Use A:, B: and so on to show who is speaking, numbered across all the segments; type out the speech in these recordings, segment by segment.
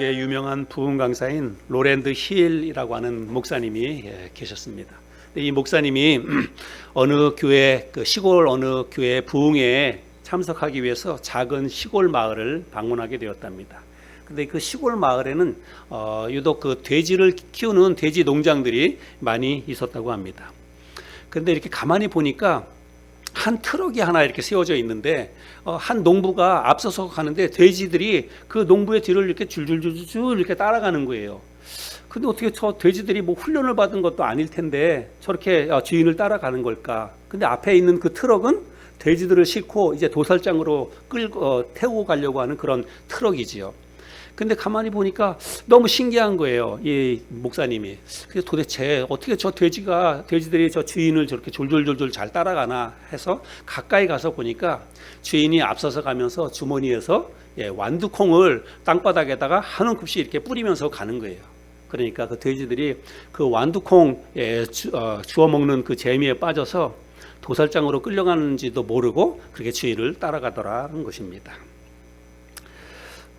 A: 미국의 유명한 부흥 강사인 로랜드 힐이라고 하는 목사님이 계셨습니다. 이 목사님이 어느 교회, 시골 어느 교회 부흥회에 참석하기 위해서 작은 시골 마을을 방문하게 되었답니다. 근데 그 시골 마을에는 유독 그 돼지를 키우는 돼지 농장들이 많이 있었다고 합니다. 그런데 이렇게 가만히 보니까 한 트럭이 하나 이렇게 세워져 있는데 한 농부가 앞서서 가는데 돼지들이 그 농부의 뒤를 이렇게 줄줄줄줄 이렇게 따라가는 거예요. 근데 어떻게 저 돼지들이 뭐 훈련을 받은 것도 아닐 텐데 저렇게 주인을 따라가는 걸까? 근데 앞에 있는 그 트럭은 돼지들을 싣고 이제 도살장으로 태우고 가려고 하는 그런 트럭이지요. 근데 가만히 보니까 너무 신기한 거예요. 이 목사님이. 그래서 도대체 어떻게 저 돼지들이 저 주인을 저렇게 졸졸졸졸 잘 따라가나 해서 가까이 가서 보니까 주인이 앞서서 가면서 주머니에서 완두콩을 땅바닥에다가 한 움큼씩 이렇게 뿌리면서 가는 거예요. 그러니까 그 돼지들이 그 완두콩 주워 먹는 그 재미에 빠져서 도살장으로 끌려가는지도 모르고 그렇게 주인을 따라가더라는 것입니다.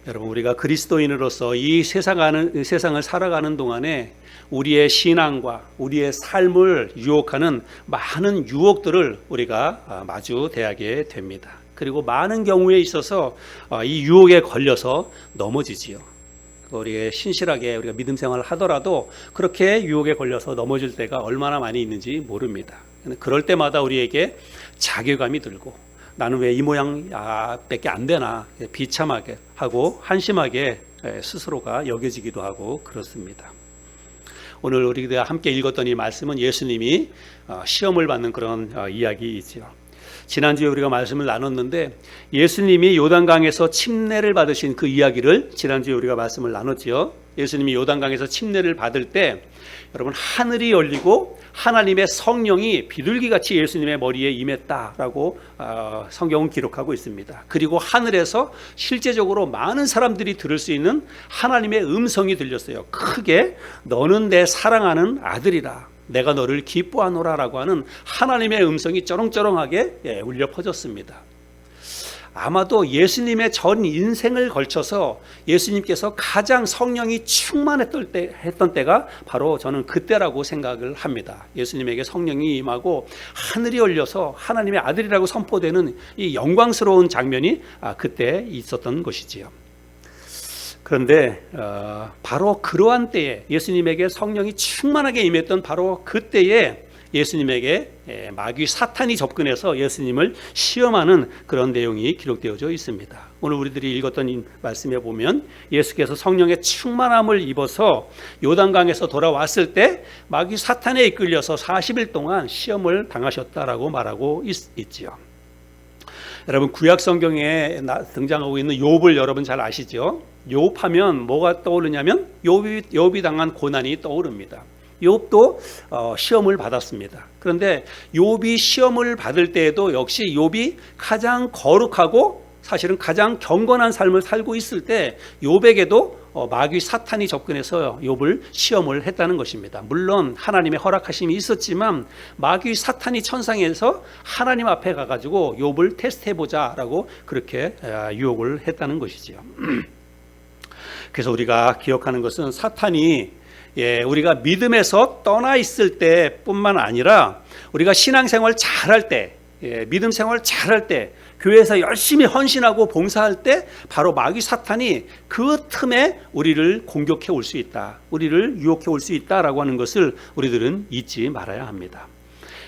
A: 여러분, 우리가 그리스도인으로서 이 세상을 살아가는 동안에 우리의 신앙과 우리의 삶을 유혹하는 많은 유혹들을 우리가 마주대하게 됩니다. 그리고 많은 경우에 있어서 이 유혹에 걸려서 넘어지지요. 우리의 신실하게 우리가 믿음 생활을 하더라도 그렇게 유혹에 걸려서 넘어질 때가 얼마나 많이 있는지 모릅니다. 그럴 때마다 우리에게 자괴감이 들고 나는 왜 이 모양밖에 안 되나 비참하게 하고 한심하게 스스로가 여겨지기도 하고 그렇습니다. 오늘 우리가 함께 읽었던 이 말씀은 예수님이 시험을 받는 그런 이야기이지요. 지난주에 우리가 말씀을 나눴는데 예수님이 요단강에서 침례를 받으신 그 이야기를 지난주에 우리가 말씀을 나눴지요. 예수님이 요단강에서 침례를 받을 때 여러분 하늘이 열리고 하나님의 성령이 비둘기같이 예수님의 머리에 임했다라고 성경은 기록하고 있습니다. 그리고 하늘에서 실제적으로 많은 사람들이 들을 수 있는 하나님의 음성이 들렸어요. 크게 너는 내 사랑하는 아들이라 내가 너를 기뻐하노라라고 하는 하나님의 음성이 쩌렁쩌렁하게 울려 퍼졌습니다. 아마도 예수님의 전 인생을 걸쳐서 예수님께서 가장 성령이 충만했던 때가 바로 저는 그때라고 생각을 합니다. 예수님에게 성령이 임하고 하늘이 열려서 하나님의 아들이라고 선포되는 이 영광스러운 장면이 그때 있었던 것이지요. 그런데 바로 그러한 때에 예수님에게 성령이 충만하게 임했던 바로 그때에 예수님에게 마귀 사탄이 접근해서 예수님을 시험하는 그런 내용이 기록되어져 있습니다. 오늘 우리들이 읽었던 이 말씀에 보면 예수께서 성령의 충만함을 입어서 요단강에서 돌아왔을 때 마귀 사탄에 이끌려서 40일 동안 시험을 당하셨다라고 말하고 있지요. 여러분, 구약 성경에 등장하고 있는 욥을 여러분 잘 아시죠? 욥하면 뭐가 떠오르냐면 욥이 당한 고난이 떠오릅니다. 욥도 시험을 받았습니다. 그런데 욥이 시험을 받을 때에도 역시 욥이 가장 거룩하고 사실은 가장 경건한 삶을 살고 있을 때 욥에게도 마귀 사탄이 접근해서 욥을 시험을 했다는 것입니다. 물론 하나님의 허락하심이 있었지만 마귀 사탄이 천상에서 하나님 앞에 가가지고 욥을 테스트해보자라고 그렇게 유혹을 했다는 것이지요. 그래서 우리가 기억하는 것은 사탄이 우리가 믿음에서 떠나 있을 때뿐만 아니라 우리가 신앙생활 잘할 때, 믿음 생활 잘할 때, 교회에서 열심히 헌신하고 봉사할 때 바로 마귀 사탄이 그 틈에 우리를 공격해 올 수 있다, 우리를 유혹해 올 수 있다라고 하는 것을 우리들은 잊지 말아야 합니다.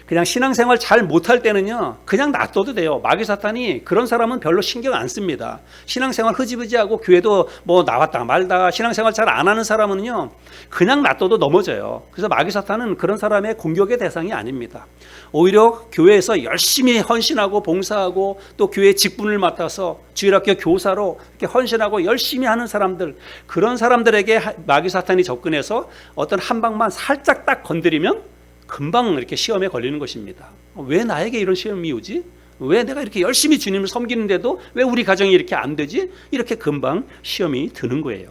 A: 그냥 신앙생활 잘 못할 때는요 그냥 놔둬도 돼요. 마귀 사탄이 그런 사람은 별로 신경 안 씁니다. 신앙생활 흐지부지하고 교회도 뭐 나왔다 말다 신앙생활 잘 안 하는 사람은요 그냥 놔둬도 넘어져요. 그래서 마귀 사탄은 그런 사람의 공격의 대상이 아닙니다. 오히려 교회에서 열심히 헌신하고 봉사하고 또 교회 직분을 맡아서 주일학교 교사로 이렇게 헌신하고 열심히 하는 사람들, 그런 사람들에게 마귀 사탄이 접근해서 어떤 한 방만 살짝 딱 건드리면 금방 이렇게 시험에 걸리는 것입니다. 왜 나에게 이런 시험이 오지? 왜 내가 이렇게 열심히 주님을 섬기는데도 왜 우리 가정이 이렇게 안 되지? 이렇게 금방 시험이 드는 거예요.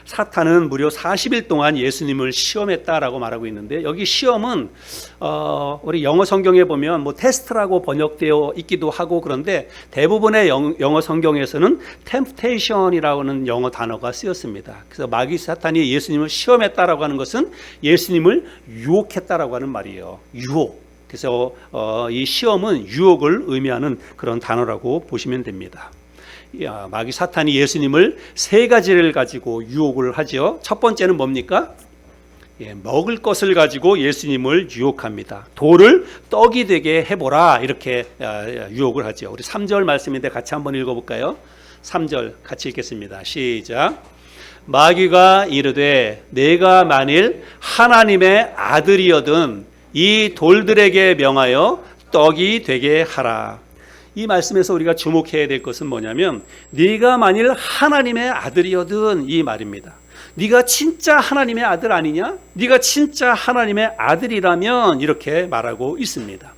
A: 사탄은 무려 40일 동안 예수님을 시험했다라고 말하고 있는데, 여기 시험은 우리 영어 성경에 보면 뭐 테스트라고 번역되어 있기도 하고, 그런데 대부분의 영어 성경에서는 temptation이라고 하는 영어 단어가 쓰였습니다. 그래서 마귀 사탄이 예수님을 시험했다라고 하는 것은 예수님을 유혹했다라고 하는 말이에요. 유혹. 그래서 이 시험은 유혹을 의미하는 그런 단어라고 보시면 됩니다. 마귀 사탄이 예수님을 세 가지를 가지고 유혹을 하죠. 첫 번째는 뭡니까? 먹을 것을 가지고 예수님을 유혹합니다. 돌을 떡이 되게 해보라, 이렇게 유혹을 하죠. 우리 3절 말씀인데 같이 한번 읽어볼까요? 3절 같이 읽겠습니다. 시작. 마귀가 이르되 내가 만일 하나님의 아들이거든 이 돌들에게 명하여 떡이 되게 하라. 이 말씀에서 우리가 주목해야 될 것은 뭐냐면, 네가 만일 하나님의 아들이거든, 이 말입니다. 네가 진짜 하나님의 아들 아니냐? 네가 진짜 하나님의 아들이라면, 이렇게 말하고 있습니다.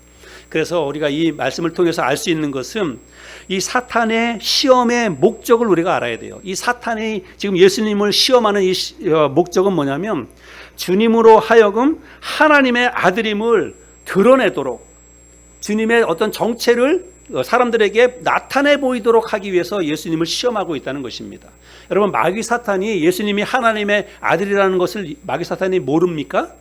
A: 그래서 우리가 이 말씀을 통해서 알 수 있는 것은 이 사탄의 시험의 목적을 우리가 알아야 돼요. 이 사탄이 지금 예수님을 시험하는 이 목적은 뭐냐면, 주님으로 하여금 하나님의 아들임을 드러내도록, 주님의 어떤 정체를 사람들에게 나타내 보이도록 하기 위해서 예수님을 시험하고 있다는 것입니다. 여러분, 마귀 사탄이 예수님이 하나님의 아들이라는 것을 마귀 사탄이 모릅니까?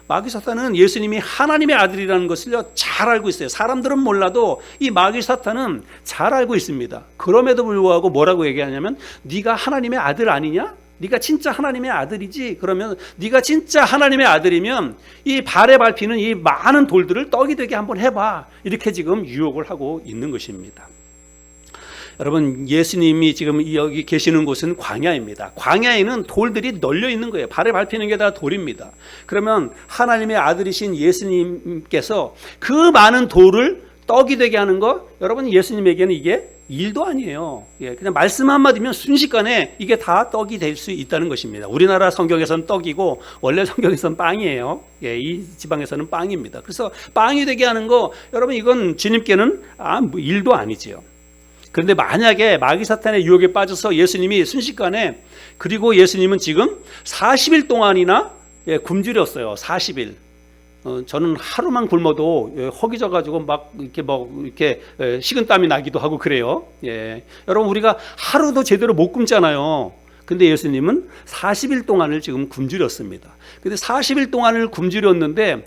A: 마귀 사탄은 예수님이 하나님의 아들이라는 것을 잘 알고 있어요. 사람들은 몰라도 이 마귀 사탄은 잘 알고 있습니다. 그럼에도 불구하고 뭐라고 얘기하냐면, 네가 하나님의 아들 아니냐? 네가 진짜 하나님의 아들이지? 그러면 네가 진짜 하나님의 아들이면 이 발에 밟히는 이 많은 돌들을 떡이 되게 한번 해봐, 이렇게 지금 유혹을 하고 있는 것입니다. 여러분, 예수님이 지금 여기 계시는 곳은 광야입니다. 광야에는 돌들이 널려 있는 거예요. 발에 밟히는 게 다 돌입니다. 그러면 하나님의 아들이신 예수님께서 그 많은 돌을 떡이 되게 하는 거, 여러분, 예수님에게는 이게 일도 아니에요. 그냥 말씀 한마디면 순식간에 이게 다 떡이 될 수 있다는 것입니다. 우리나라 성경에서는 떡이고 원래 성경에서는 빵이에요. 이 지방에서는 빵입니다. 그래서 빵이 되게 하는 거, 여러분, 이건 주님께는 뭐 일도 아니지요. 그런데 만약에 마귀 사탄의 유혹에 빠져서 예수님이 순식간에, 그리고 예수님은 지금 40일 동안이나 굶주렸어요. 40일. 저는 하루만 굶어도 허기져가지고 막 이렇게 식은땀이 나기도 하고 그래요. 여러분, 우리가 하루도 제대로 못 굶잖아요. 근데 예수님은 40일 동안을 지금 굶주렸습니다. 근데 40일 동안을 굶주렸는데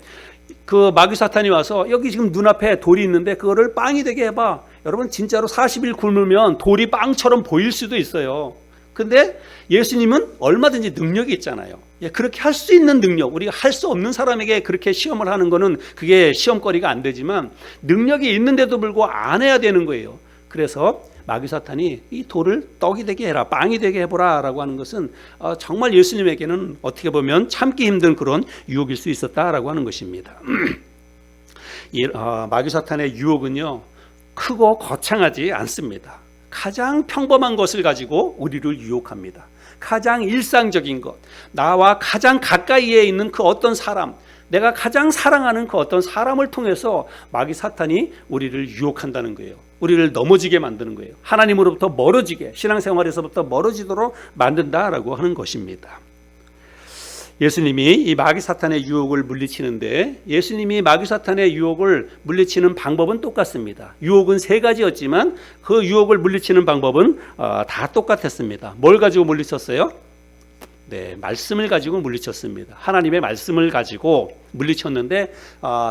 A: 그 마귀 사탄이 와서 여기 지금 눈앞에 돌이 있는데 그거를 빵이 되게 해봐. 여러분, 진짜로 40일 굶으면 돌이 빵처럼 보일 수도 있어요. 근데 예수님은 얼마든지 능력이 있잖아요. 그렇게 할 수 있는 능력, 우리가 할 수 없는 사람에게 그렇게 시험을 하는 거는 그게 시험거리가 안 되지만, 능력이 있는데도 불구하고 안 해야 되는 거예요. 그래서 마귀 사탄이 이 돌을 떡이 되게 해라, 빵이 되게 해보라 라고 하는 것은 정말 예수님에게는 어떻게 보면 참기 힘든 그런 유혹일 수 있었다라고 하는 것입니다. 마귀 사탄의 유혹은요, 크고 거창하지 않습니다. 가장 평범한 것을 가지고 우리를 유혹합니다. 가장 일상적인 것, 나와 가장 가까이에 있는 그 어떤 사람, 내가 가장 사랑하는 그 어떤 사람을 통해서 마귀 사탄이 우리를 유혹한다는 거예요. 우리를 넘어지게 만드는 거예요. 하나님으로부터 멀어지게, 신앙생활에서부터 멀어지도록 만든다라고 하는 것입니다. 예수님이 이 마귀 사탄의 유혹을 물리치는데, 예수님이 마귀 사탄의 유혹을 물리치는 방법은 똑같습니다. 유혹은 세 가지였지만 그 유혹을 물리치는 방법은 다 똑같았습니다. 뭘 가지고 물리쳤어요? 말씀을 가지고 물리쳤습니다. 하나님의 말씀을 가지고 물리쳤는데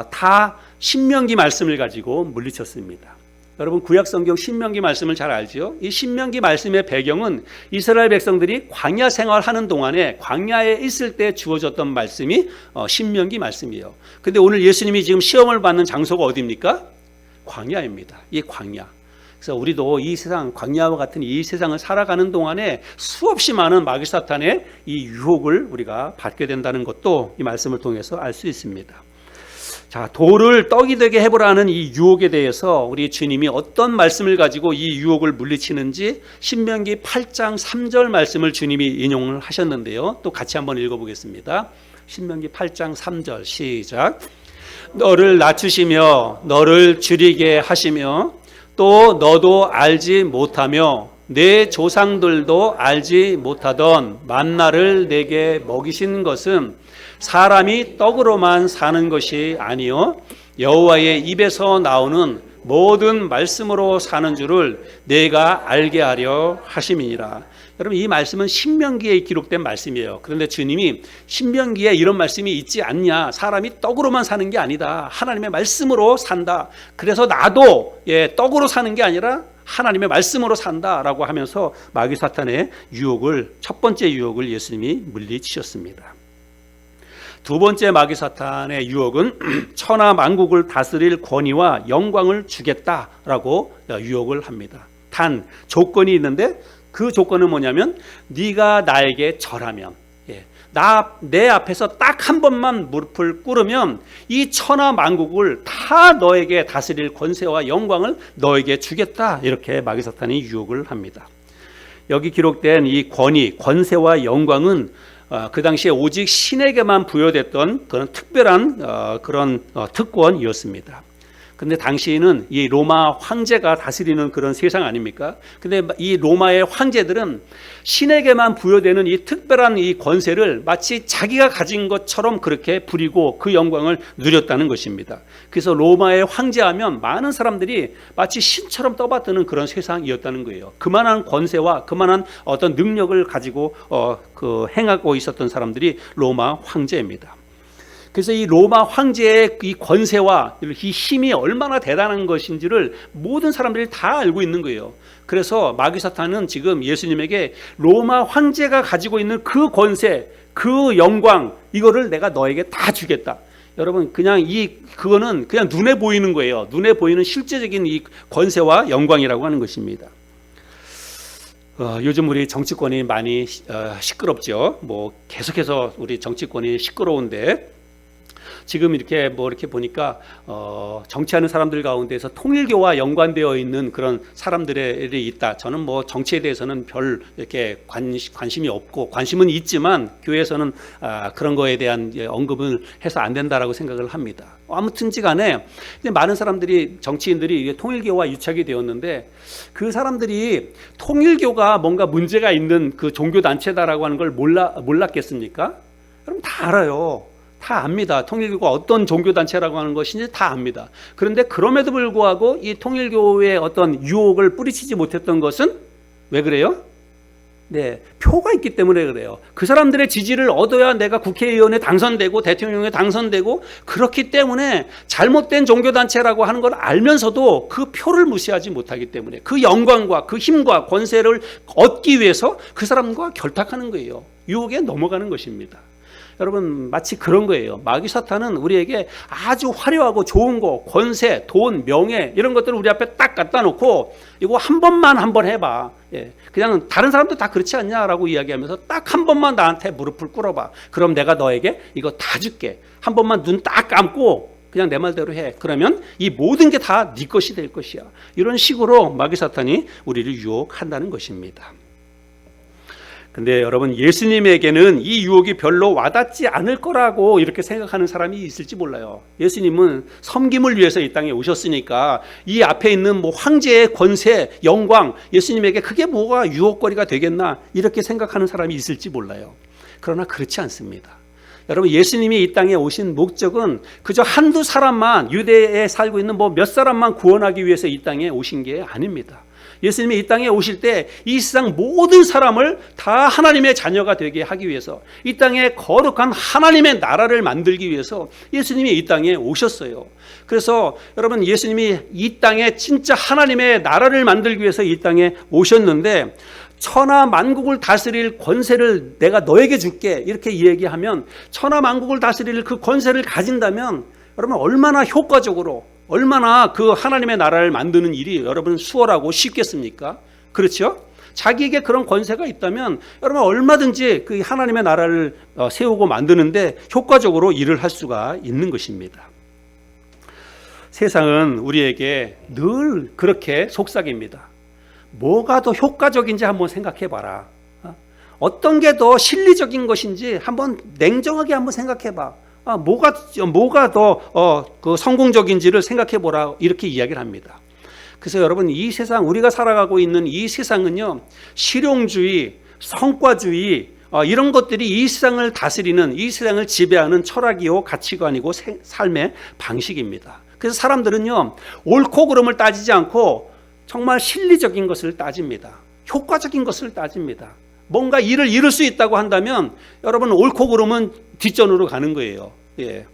A: 다 신명기 말씀을 가지고 물리쳤습니다. 여러분, 구약성경 신명기 말씀을 잘 알죠? 이 신명기 말씀의 배경은 이스라엘 백성들이 광야 생활하는 동안에 광야에 있을 때 주어졌던 말씀이 신명기 말씀이에요. 근데 오늘 예수님이 지금 시험을 받는 장소가 어디입니까? 광야입니다. 이 광야. 그래서 우리도 이 세상, 광야와 같은 이 세상을 살아가는 동안에 수없이 많은 마귀 사탄의 이 유혹을 우리가 받게 된다는 것도 이 말씀을 통해서 알 수 있습니다. 자, 돌을 떡이 되게 해보라는 이 유혹에 대해서 우리 주님이 어떤 말씀을 가지고 이 유혹을 물리치는지 신명기 8장 3절 말씀을 주님이 인용을 하셨는데요. 또 같이 한번 읽어보겠습니다. 신명기 8장 3절 시작. 너를 낮추시며 너를 줄이게 하시며 또 너도 알지 못하며 내 조상들도 알지 못하던 만나를 내게 먹이신 것은 사람이 떡으로만 사는 것이 아니요 여호와의 입에서 나오는 모든 말씀으로 사는 줄을 내가 알게 하려 하심이니라. 여러분, 이 말씀은 신명기에 기록된 말씀이에요. 그런데 주님이 신명기에 이런 말씀이 있지 않냐, 사람이 떡으로만 사는 게 아니다, 하나님의 말씀으로 산다. 그래서 나도 떡으로 사는 게 아니라 하나님의 말씀으로 산다라고 하면서 마귀 사탄의 유혹을, 첫 번째 유혹을 예수님이 물리치셨습니다. 두 번째 마귀 사탄의 유혹은 천하 만국을 다스릴 권위와 영광을 주겠다라고 유혹을 합니다. 단 조건이 있는데 그 조건은 뭐냐면 네가 나에게 절하면, 내 앞에서 딱 한 번만 무릎을 꿇으면 이 천하 만국을 다 너에게 다스릴 권세와 영광을 너에게 주겠다, 이렇게 마귀 사탄이 유혹을 합니다. 여기 기록된 이 권위, 권세와 영광은 그 당시에 오직 신에게만 부여됐던 그런 특별한 그런 특권이었습니다. 근데 당시에는 이 로마 황제가 다스리는 그런 세상 아닙니까? 근데 이 로마의 황제들은 신에게만 부여되는 이 특별한 이 권세를 마치 자기가 가진 것처럼 그렇게 부리고 그 영광을 누렸다는 것입니다. 그래서 로마의 황제하면 많은 사람들이 마치 신처럼 떠받드는 그런 세상이었다는 거예요. 그만한 권세와 그만한 어떤 능력을 가지고 행하고 있었던 사람들이 로마 황제입니다. 그래서 이 로마 황제의 이 권세와 이 힘이 얼마나 대단한 것인지를 모든 사람들이 다 알고 있는 거예요. 그래서 마귀 사탄은 지금 예수님에게 로마 황제가 가지고 있는 그 권세, 그 영광, 이거를 내가 너에게 다 주겠다. 여러분, 그거는 그냥 눈에 보이는 거예요. 눈에 보이는 실제적인 이 권세와 영광이라고 하는 것입니다. 요즘 우리 정치권이 많이 시끄럽죠. 계속해서 우리 정치권이 시끄러운데, 지금 이렇게 보니까 정치하는 사람들 가운데서 통일교와 연관되어 있는 그런 사람들이 있다. 저는 정치에 대해서는 별 이렇게 관심이 없고, 관심은 있지만 교회에서는 그런 거에 대한 언급을 해서 안 된다라고 생각을 합니다. 아무튼지간에 많은 사람들이, 정치인들이 통일교와 유착이 되었는데, 그 사람들이 통일교가 뭔가 문제가 있는 그 종교 단체다라고 하는 걸 몰랐겠습니까? 여러분 다 알아요. 다 압니다. 통일교가 어떤 종교단체라고 하는 것인지 다 압니다. 그런데 그럼에도 불구하고 이 통일교의 어떤 유혹을 뿌리치지 못했던 것은 왜 그래요? 표가 있기 때문에 그래요. 그 사람들의 지지를 얻어야 내가 국회의원에 당선되고 대통령에 당선되고, 그렇기 때문에 잘못된 종교단체라고 하는 걸 알면서도 그 표를 무시하지 못하기 때문에, 그 영광과 그 힘과 권세를 얻기 위해서 그 사람과 결탁하는 거예요. 유혹에 넘어가는 것입니다. 여러분, 마치 그런 거예요. 마귀 사탄은 우리에게 아주 화려하고 좋은 거, 권세, 돈, 명예, 이런 것들을 우리 앞에 딱 갖다 놓고 이거 한번 해봐. 그냥 다른 사람도 다 그렇지 않냐라고 이야기하면서 딱 한 번만 나한테 무릎을 꿇어봐. 그럼 내가 너에게 이거 다 줄게. 한 번만 눈 딱 감고 그냥 내 말대로 해. 그러면 이 모든 게 다 네 것이 될 것이야. 이런 식으로 마귀 사탄이 우리를 유혹한다는 것입니다. 근데 여러분, 예수님에게는 이 유혹이 별로 와닿지 않을 거라고 이렇게 생각하는 사람이 있을지 몰라요. 예수님은 섬김을 위해서 이 땅에 오셨으니까 이 앞에 있는 황제의 권세, 영광, 예수님에게 그게 뭐가 유혹거리가 되겠나, 이렇게 생각하는 사람이 있을지 몰라요. 그러나 그렇지 않습니다. 여러분, 예수님이 이 땅에 오신 목적은 그저 한두 사람만, 유대에 살고 있는 몇 사람만 구원하기 위해서 이 땅에 오신 게 아닙니다. 예수님이 이 땅에 오실 때 이 세상 모든 사람을 다 하나님의 자녀가 되게 하기 위해서, 이 땅에 거룩한 하나님의 나라를 만들기 위해서 예수님이 이 땅에 오셨어요. 그래서 여러분, 예수님이 이 땅에 진짜 하나님의 나라를 만들기 위해서 이 땅에 오셨는데, 천하 만국을 다스릴 권세를 내가 너에게 줄게, 이렇게 이야기하면, 천하 만국을 다스릴 그 권세를 가진다면 여러분 얼마나 효과적으로, 얼마나 그 하나님의 나라를 만드는 일이 여러분 수월하고 쉽겠습니까? 그렇죠? 자기에게 그런 권세가 있다면 여러분 얼마든지 그 하나님의 나라를 세우고 만드는데 효과적으로 일을 할 수가 있는 것입니다. 세상은 우리에게 늘 그렇게 속삭입니다. 뭐가 더 효과적인지 한번 생각해 봐라. 어떤 게 더 실리적인 것인지 한번 냉정하게 한번 생각해 봐. 뭐가 더 그 성공적인지를 생각해 보라, 이렇게 이야기를 합니다. 그래서 여러분, 이 세상, 우리가 살아가고 있는 이 세상은요, 실용주의, 성과주의, 이런 것들이 이 세상을 다스리는, 이 세상을 지배하는 철학이요, 가치관이고 삶의 방식입니다. 그래서 사람들은요, 옳고 그름을 따지지 않고 정말 실리적인 것을 따집니다. 효과적인 것을 따집니다. 뭔가 일을 이룰 수 있다고 한다면 여러분, 옳고 그름은 뒷전으로 가는 거예요. 예.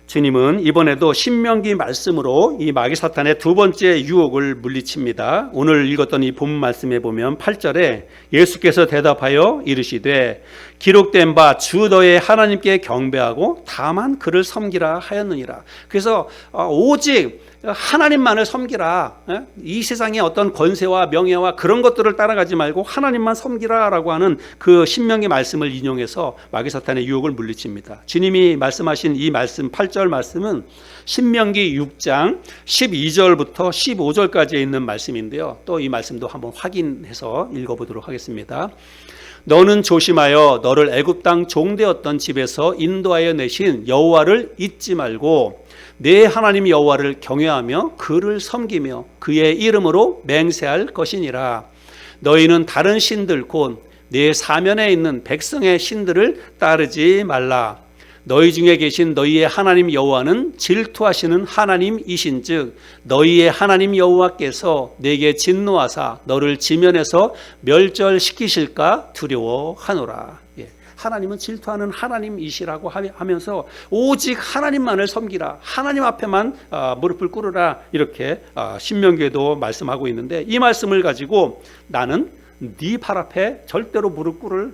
A: 주님은 이번에도 신명기 말씀으로 이 마귀 사탄의 두 번째 유혹을 물리칩니다. 오늘 읽었던 이 본문 말씀에 보면 8절에 예수께서 대답하여 이르시되 기록된 바 주 너의 하나님께 경배하고 다만 그를 섬기라 하였느니라. 그래서 오직 하나님만을 섬기라. 이 세상의 어떤 권세와 명예와 그런 것들을 따라가지 말고 하나님만 섬기라라고 하는 그 신명기 말씀을 인용해서 마귀 사탄의 유혹을 물리칩니다. 주님이 말씀하신 이 말씀 8절 말씀은 신명기 6장 12절부터 15절까지에 있는 말씀인데요. 또 이 말씀도 한번 확인해서 읽어보도록 하겠습니다. 너는 조심하여 너를 애굽 땅 종되었던 집에서 인도하여 내신 여호와를 잊지 말고 내 하나님 여호와를 경외하며 그를 섬기며 그의 이름으로 맹세할 것이니라. 너희는 다른 신들 곧 내 사면에 있는 백성의 신들을 따르지 말라. 너희 중에 계신 너희의 하나님 여호와는 질투하시는 하나님이신즉 너희의 하나님 여호와께서 내게 진노하사 너를 지면에서 멸절시키실까 두려워하노라. 예. 하나님은 질투하는 하나님이시라고 하면서 오직 하나님만을 섬기라, 하나님 앞에만 무릎을 꿇으라, 이렇게 신명기에도 말씀하고 있는데, 이 말씀을 가지고 나는 네 발 앞에 절대로 무릎 꿇을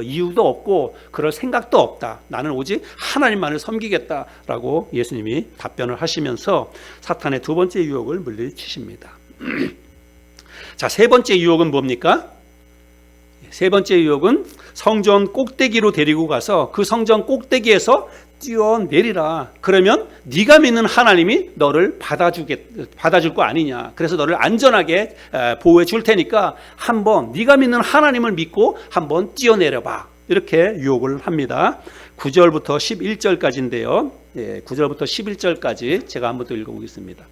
A: 이유도 없고 그럴 생각도 없다, 나는 오직 하나님만을 섬기겠다라고 예수님이 답변을 하시면서 사탄의 두 번째 유혹을 물리치십니다. 자, 세 번째 유혹은 뭡니까? 세 번째 유혹은 성전 꼭대기로 데리고 가서 그 성전 꼭대기에서 뛰어내리라. 그러면 네가 믿는 하나님이 너를 받아줄 거 아니냐. 그래서 너를 안전하게 보호해 줄 테니까 한번 네가 믿는 하나님을 믿고 한번 뛰어내려봐. 이렇게 유혹을 합니다. 9절부터 11절까지인데요. 9절부터 11절까지 제가 한번 더 읽어보겠습니다.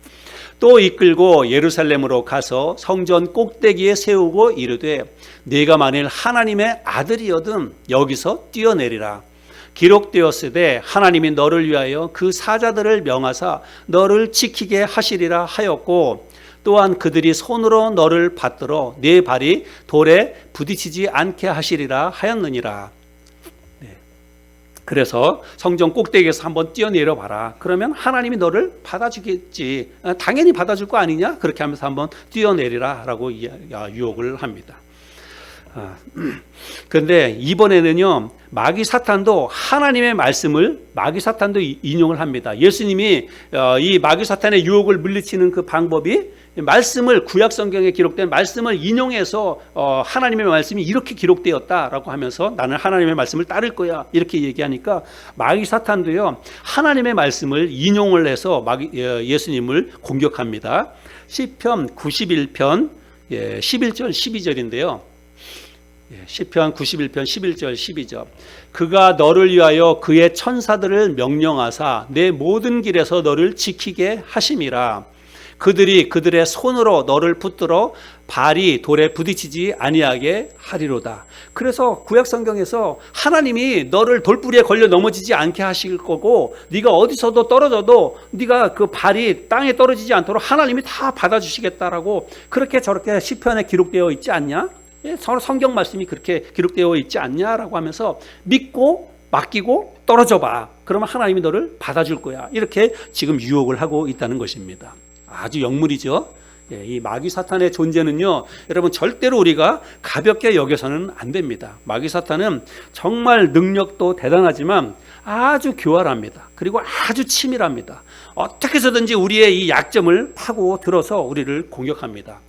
A: 또 이끌고 예루살렘으로 가서 성전 꼭대기에 세우고 이르되 네가 만일 하나님의 아들이거든 여기서 뛰어내리라. 기록되었으되 하나님이 너를 위하여 그 사자들을 명하사 너를 지키게 하시리라 하였고 또한 그들이 손으로 너를 받들어 네 발이 돌에 부딪히지 않게 하시리라 하였느니라. 그래서 성전 꼭대기에서 한번 뛰어내려 봐라. 그러면 하나님이 너를 받아주겠지. 당연히 받아줄 거 아니냐? 그렇게 하면서 한번 뛰어내리라 라고 유혹을 합니다. 그런데 이번에는요, 마귀 사탄도 하나님의 말씀을 마귀 사탄도 인용을 합니다. 예수님이 이 마귀 사탄의 유혹을 물리치는 그 방법이 말씀을, 구약 성경에 기록된 말씀을 인용해서 하나님의 말씀이 이렇게 기록되었다라고 하면서 나는 하나님의 말씀을 따를 거야 이렇게 얘기하니까 마귀 사탄도요 하나님의 말씀을 인용을 해서 예수님을 공격합니다. 시편 91편 11절 12절인데요. 시편 91편 11절 12절 그가 너를 위하여 그의 천사들을 명령하사 내 모든 길에서 너를 지키게 하심이라. 그들이 그들의 손으로 너를 붙들어 발이 돌에 부딪히지 아니하게 하리로다. 그래서 구약 성경에서 하나님이 너를 돌부리에 걸려 넘어지지 않게 하실 거고 네가 어디서도 떨어져도 네가 그 발이 땅에 떨어지지 않도록 하나님이 다 받아주시겠다라고 그렇게 저렇게 시편에 기록되어 있지 않냐? 성경 말씀이 그렇게 기록되어 있지 않냐라고 하면서 믿고 맡기고 떨어져 봐. 그러면 하나님이 너를 받아줄 거야. 이렇게 지금 유혹을 하고 있다는 것입니다. 아주 역물이죠. 이 마귀 사탄의 존재는요, 여러분 절대로 우리가 가볍게 여겨서는 안 됩니다. 마귀 사탄은 정말 능력도 대단하지만 아주 교활합니다. 그리고 아주 치밀합니다. 어떻게 해서든지 우리의 이 약점을 파고 들어서 우리를 공격합니다.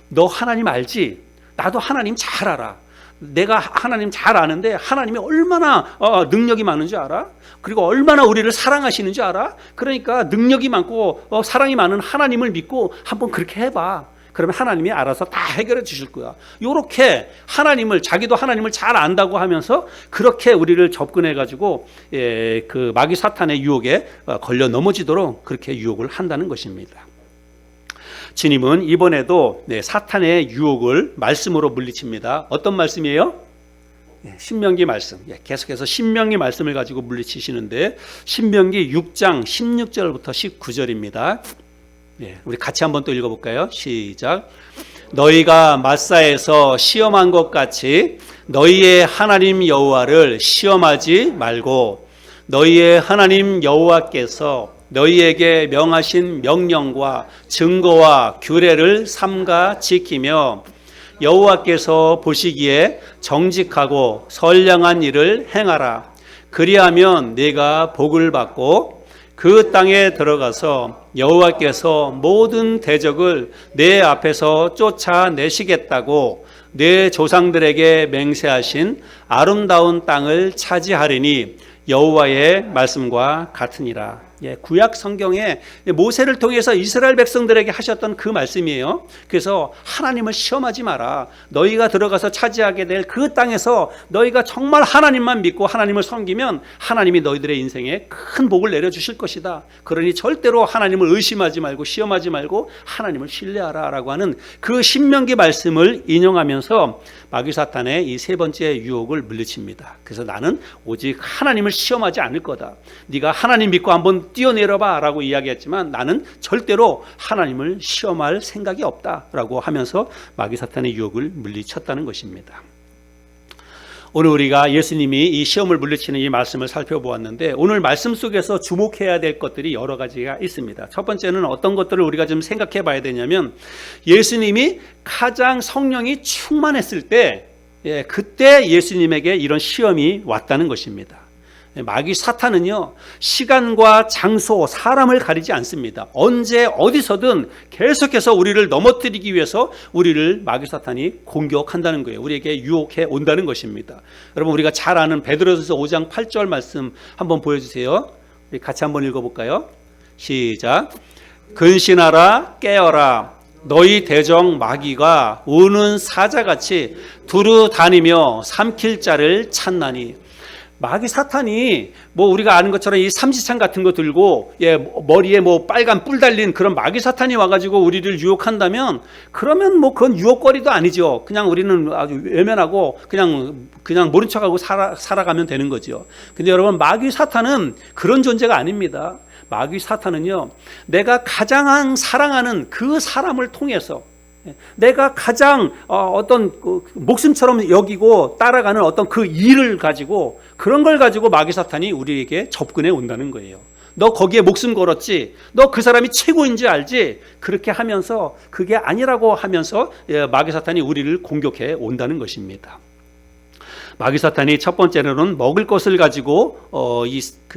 A: 너 하나님 알지? 나도 하나님 잘 알아. 내가 하나님 잘 아는데 하나님이 얼마나 능력이 많은 줄 알아? 그리고 얼마나 우리를 사랑하시는 줄 알아? 그러니까 능력이 많고 사랑이 많은 하나님을 믿고 한번 그렇게 해봐. 그러면 하나님이 알아서 다 해결해 주실 거야. 이렇게 자기도 하나님을 잘 안다고 하면서 그렇게 우리를 접근해가지고 그 마귀 사탄의 유혹에 걸려 넘어지도록 그렇게 유혹을 한다는 것입니다. 주님은 이번에도 사탄의 유혹을 말씀으로 물리칩니다. 어떤 말씀이에요? 신명기 말씀. 계속해서 신명기 말씀을 가지고 물리치시는데 신명기 6장 16절부터 19절입니다. 우리 같이 한번 또 읽어볼까요? 시작. 너희가 마사에서 시험한 것 같이 너희의 하나님 여호와를 시험하지 말고 너희의 하나님 여호와께서 너희에게 명하신 명령과 증거와 규례를 삼가 지키며 여호와께서 보시기에 정직하고 선량한 일을 행하라. 그리하면 네가 복을 받고 그 땅에 들어가서 여호와께서 모든 대적을 내 앞에서 쫓아내시겠다고 내 조상들에게 맹세하신 아름다운 땅을 차지하리니 여호와의 말씀과 같으니라. 구약 성경에 모세를 통해서 이스라엘 백성들에게 하셨던 그 말씀이에요. 그래서 하나님을 시험하지 마라. 너희가 들어가서 차지하게 될 그 땅에서 너희가 정말 하나님만 믿고 하나님을 섬기면 하나님이 너희들의 인생에 큰 복을 내려주실 것이다. 그러니 절대로 하나님을 의심하지 말고 시험하지 말고 하나님을 신뢰하라 라고 하는 그 신명기 말씀을 인용하면서 마귀사탄의 이 세 번째 유혹을 물리칩니다. 그래서 나는 오직 하나님을 시험하지 않을 거다. 네가 하나님 믿고 한번 뛰어내려봐 라고 이야기했지만 나는 절대로 하나님을 시험할 생각이 없다 라고 하면서 마귀사탄의 유혹을 물리쳤다는 것입니다. 오늘 우리가 예수님이 이 시험을 물리치는 이 말씀을 살펴보았는데 오늘 말씀 속에서 주목해야 될 것들이 여러 가지가 있습니다. 첫 번째는 어떤 것들을 우리가 좀 생각해 봐야 되냐면 예수님이 가장 성령이 충만했을 때 그때 예수님에게 이런 시험이 왔다는 것입니다. 마귀 사탄은요 시간과 장소, 사람을 가리지 않습니다. 언제 어디서든 계속해서 우리를 넘어뜨리기 위해서 우리를 마귀 사탄이 공격한다는 거예요. 우리에게 유혹해 온다는 것입니다. 여러분 우리가 잘 아는 베드로전서 5장 8절 말씀 한번 보여주세요. 우리 같이 한번 읽어볼까요? 시작. 근신하라 깨어라 너희 대적 마귀가 우는 사자같이 두루 다니며 삼킬 자를 찾나니. 마귀 사탄이 우리가 아는 것처럼 이 삼지창 같은 거 들고 머리에 빨간 뿔 달린 그런 마귀 사탄이 와가지고 우리를 유혹한다면 그러면 그건 유혹거리도 아니죠. 그냥 우리는 아주 외면하고 그냥 모른 척하고 살아가면 되는 거죠. 근데 여러분 마귀 사탄은 그런 존재가 아닙니다. 마귀 사탄은요 내가 가장 사랑하는 그 사람을 통해서 내가 가장 어떤 목숨처럼 여기고 따라가는 어떤 그 일을 가지고 그런 걸 가지고 마귀 사탄이 우리에게 접근해 온다는 거예요. 너 거기에 목숨 걸었지? 너 그 사람이 최고인지 알지? 그렇게 하면서 그게 아니라고 하면서 마귀 사탄이 우리를 공격해 온다는 것입니다. 마귀 사탄이 첫 번째로는 먹을 것을 가지고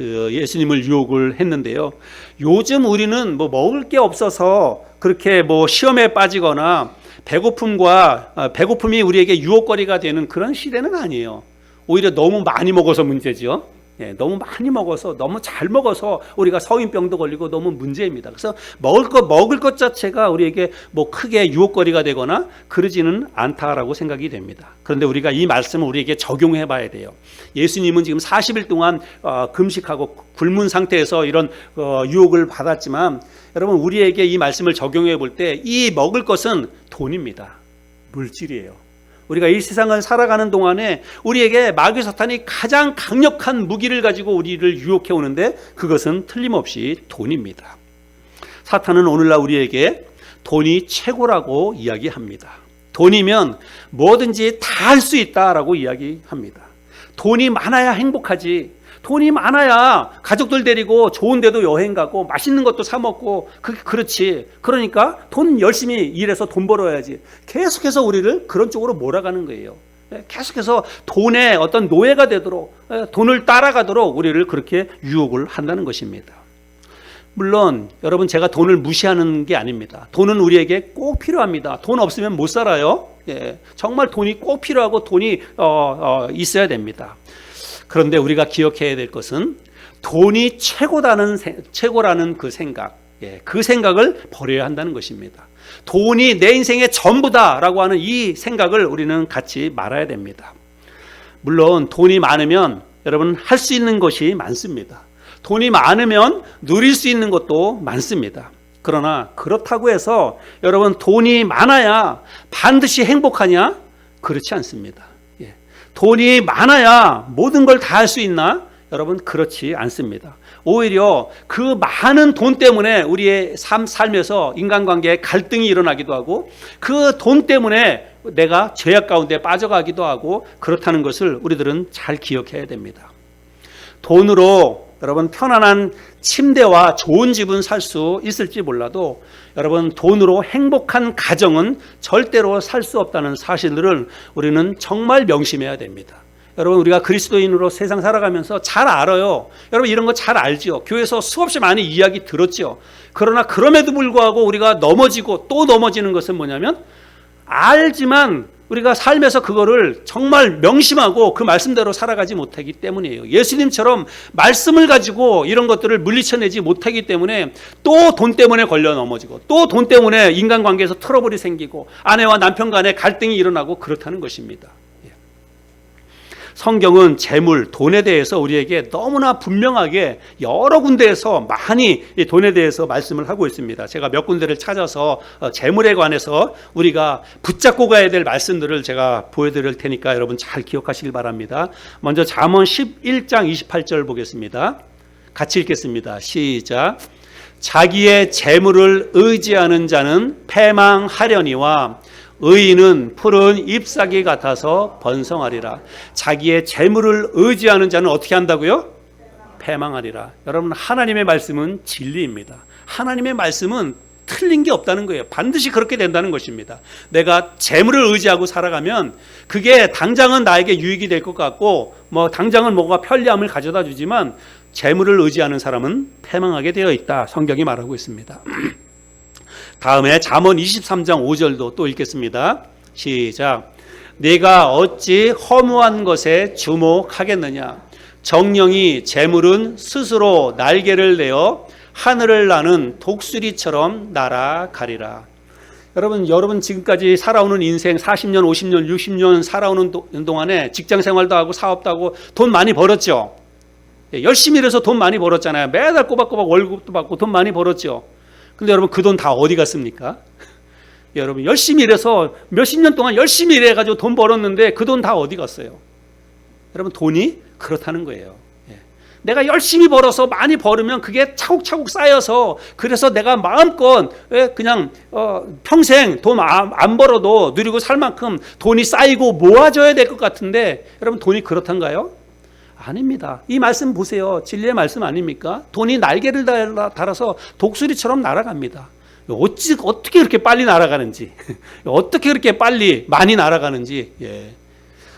A: 예수님을 유혹을 했는데요. 요즘 우리는 먹을 게 없어서 그렇게 시험에 빠지거나 배고픔이 우리에게 유혹거리가 되는 그런 시대는 아니에요. 오히려 너무 많이 먹어서 문제죠. 너무 많이 먹어서 너무 잘 먹어서 우리가 서인병도 걸리고 너무 문제입니다. 그래서 먹을 것 자체가 우리에게 크게 유혹거리가 되거나 그러지는 않다라고 생각이 됩니다. 그런데 우리가 이 말씀을 우리에게 적용해 봐야 돼요. 예수님은 지금 40일 동안 금식하고 굶은 상태에서 이런 유혹을 받았지만 여러분 우리에게 이 말씀을 적용해 볼 때 이 먹을 것은 돈입니다. 물질이에요. 우리가 이 세상을 살아가는 동안에 우리에게 마귀 사탄이 가장 강력한 무기를 가지고 우리를 유혹해 오는데 그것은 틀림없이 돈입니다. 사탄은 오늘날 우리에게 돈이 최고라고 이야기합니다. 돈이면 뭐든지 다 할 수 있다라고 이야기합니다. 돈이 많아야 행복하지. 돈이 많아야 가족들 데리고 좋은 데도 여행 가고 맛있는 것도 사 먹고 그렇지. 그러니까 돈 열심히 일해서 돈 벌어야지. 계속해서 우리를 그런 쪽으로 몰아가는 거예요. 계속해서 돈의 어떤 노예가 되도록 돈을 따라가도록 우리를 그렇게 유혹을 한다는 것입니다. 물론 여러분 제가 돈을 무시하는 게 아닙니다. 돈은 우리에게 꼭 필요합니다. 돈 없으면 못 살아요. 정말 돈이 꼭 필요하고 돈이 있어야 됩니다. 그런데 우리가 기억해야 될 것은 돈이 최고라는 그 생각, 그 생각을 버려야 한다는 것입니다. 돈이 내 인생의 전부다라고 하는 이 생각을 우리는 갖지 말아야 됩니다. 물론 돈이 많으면 여러분 할 수 있는 것이 많습니다. 돈이 많으면 누릴 수 있는 것도 많습니다. 그러나 그렇다고 해서 여러분 돈이 많아야 반드시 행복하냐? 그렇지 않습니다. 예. 돈이 많아야 모든 걸 다 할 수 있나? 여러분 그렇지 않습니다. 오히려 그 많은 돈 때문에 우리의 삶에서 인간관계에 갈등이 일어나기도 하고 그 돈 때문에 내가 죄악 가운데 빠져가기도 하고 그렇다는 것을 우리들은 잘 기억해야 됩니다. 돈으로 여러분 편안한 침대와 좋은 집은 살 수 있을지 몰라도 여러분 돈으로 행복한 가정은 절대로 살 수 없다는 사실들을 우리는 정말 명심해야 됩니다. 여러분 우리가 그리스도인으로 세상 살아가면서 잘 알아요. 여러분 이런 거 잘 알죠. 교회에서 수없이 많이 이야기 들었죠. 그러나 그럼에도 불구하고 우리가 넘어지고 또 넘어지는 것은 뭐냐면 알지만 우리가 삶에서 그거를 정말 명심하고 그 말씀대로 살아가지 못하기 때문이에요. 예수님처럼 말씀을 가지고 이런 것들을 물리쳐내지 못하기 때문에 또 돈 때문에 걸려 넘어지고 또 돈 때문에 인간관계에서 트러블이 생기고 아내와 남편 간에 갈등이 일어나고 그렇다는 것입니다. 성경은 재물, 돈에 대해서 우리에게 너무나 분명하게 여러 군데에서 많이 돈에 대해서 말씀을 하고 있습니다. 제가 몇 군데를 찾아서 재물에 관해서 우리가 붙잡고 가야 될 말씀들을 제가 보여드릴 테니까 여러분 잘 기억하시길 바랍니다. 먼저 잠언 11장 28절 보겠습니다. 같이 읽겠습니다. 시작. 자기의 재물을 의지하는 자는 패망하려니와 의인은 푸른 잎사귀 같아서 번성하리라. 자기의 재물을 의지하는 자는 어떻게 한다고요? 패망하리라. 여러분 하나님의 말씀은 진리입니다. 하나님의 말씀은 틀린 게 없다는 거예요. 반드시 그렇게 된다는 것입니다. 내가 재물을 의지하고 살아가면 그게 당장은 나에게 유익이 될 것 같고 당장은 뭐가 편리함을 가져다 주지만 재물을 의지하는 사람은 패망하게 되어 있다. 성경이 말하고 있습니다. 다음에 잠언 23장 5절도 또 읽겠습니다. 시작. 네가 어찌 허무한 것에 주목하겠느냐. 정령이 재물은 스스로 날개를 내어 하늘을 나는 독수리처럼 날아가리라. 여러분 지금까지 살아오는 인생 40년, 50년, 60년 살아오는 동안에 직장 생활도 하고 사업도 하고 돈 많이 벌었죠. 열심히 일해서 돈 많이 벌었잖아요. 매달 꼬박꼬박 월급도 받고 돈 많이 벌었죠. 근데 여러분 그 돈 다 어디 갔습니까? 여러분 열심히 일해서 몇십 년 동안 열심히 일해가지고 돈 벌었는데 그 돈 다 어디 갔어요? 여러분 돈이 그렇다는 거예요. 내가 열심히 벌어서 많이 벌으면 그게 차곡차곡 쌓여서 그래서 내가 마음껏 그냥 평생 돈 안 벌어도 누리고 살 만큼 돈이 쌓이고 모아져야 될 것 같은데 여러분 돈이 그렇단가요? 아닙니다. 이 말씀 보세요. 진리의 말씀 아닙니까? 돈이 날개를 달아서 독수리처럼 날아갑니다. 어떻게 그렇게 빨리 날아가는지, 어떻게 그렇게 빨리 많이 날아가는지.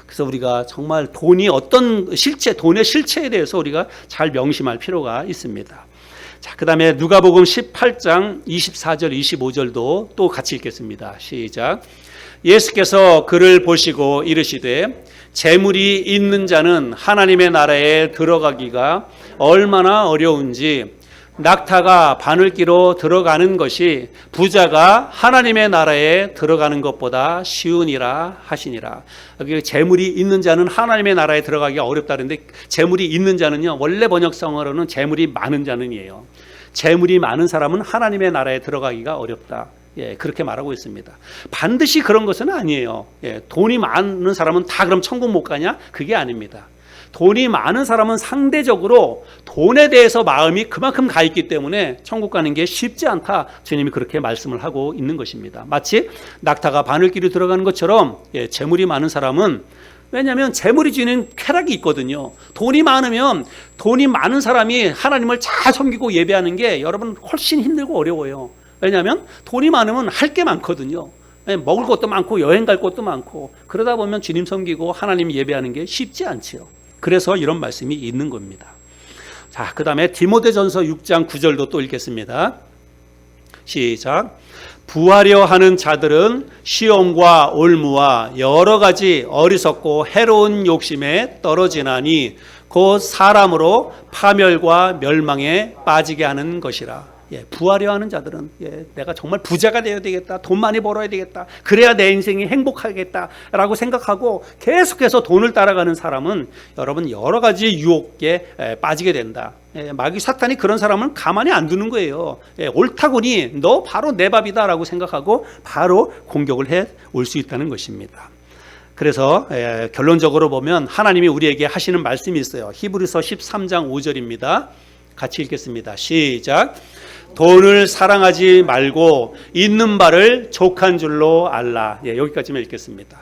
A: 그래서 우리가 정말 돈이 어떤 실체, 돈의 실체에 대해서 우리가 잘 명심할 필요가 있습니다. 자, 그 다음에 누가복음 18장 24절, 25절도 또 같이 읽겠습니다. 시작. 예수께서 그를 보시고 이르시되 재물이 있는 자는 하나님의 나라에 들어가기가 얼마나 어려운지 낙타가 바늘기로 들어가는 것이 부자가 하나님의 나라에 들어가는 것보다 쉬우니라 하시니라. 여기 재물이 있는 자는 하나님의 나라에 들어가기가 어렵다는데 재물이 있는 자는요 원래 번역성어로는 재물이 많은 자는이에요. 재물이 많은 사람은 하나님의 나라에 들어가기가 어렵다. 그렇게 말하고 있습니다. 반드시 그런 것은 아니에요. 돈이 많은 사람은 다 그럼 천국 못 가냐? 그게 아닙니다. 돈이 많은 사람은 상대적으로 돈에 대해서 마음이 그만큼 가 있기 때문에 천국 가는 게 쉽지 않다. 주님이 그렇게 말씀을 하고 있는 것입니다. 마치 낙타가 바늘길로 들어가는 것처럼 재물이 많은 사람은 왜냐하면 재물이 주는 쾌락이 있거든요. 돈이 많으면 돈이 많은 사람이 하나님을 잘 섬기고 예배하는 게 여러분 훨씬 힘들고 어려워요. 왜냐하면 돈이 많으면 할 게 많거든요. 먹을 것도 많고 여행 갈 것도 많고 그러다 보면 주님 섬기고 하나님 예배하는 게 쉽지 않지요. 그래서 이런 말씀이 있는 겁니다. 자, 그 다음에 디모데전서 6장 9절도 또 읽겠습니다. 시작. 부하려 하는 자들은 시험과 올무와 여러 가지 어리석고 해로운 욕심에 떨어지나니 곧 사람으로 파멸과 멸망에 빠지게 하는 것이라. 부하려 하는 자들은 내가 정말 부자가 되어야 되겠다, 돈 많이 벌어야 되겠다, 그래야 내 인생이 행복하겠다라고 생각하고 계속해서 돈을 따라가는 사람은 여러분 여러 가지 유혹에 빠지게 된다. 마귀 사탄이 그런 사람은 가만히 안 두는 거예요. 옳다구니 너 바로 내 밥이다라고 생각하고 바로 공격을 해 올 수 있다는 것입니다. 그래서 결론적으로 보면 하나님이 우리에게 하시는 말씀이 있어요. 히브리서 13장 5절입니다. 같이 읽겠습니다. 시작. 돈을 사랑하지 말고 있는 바를 족한 줄로 알라. 여기까지만 읽겠습니다.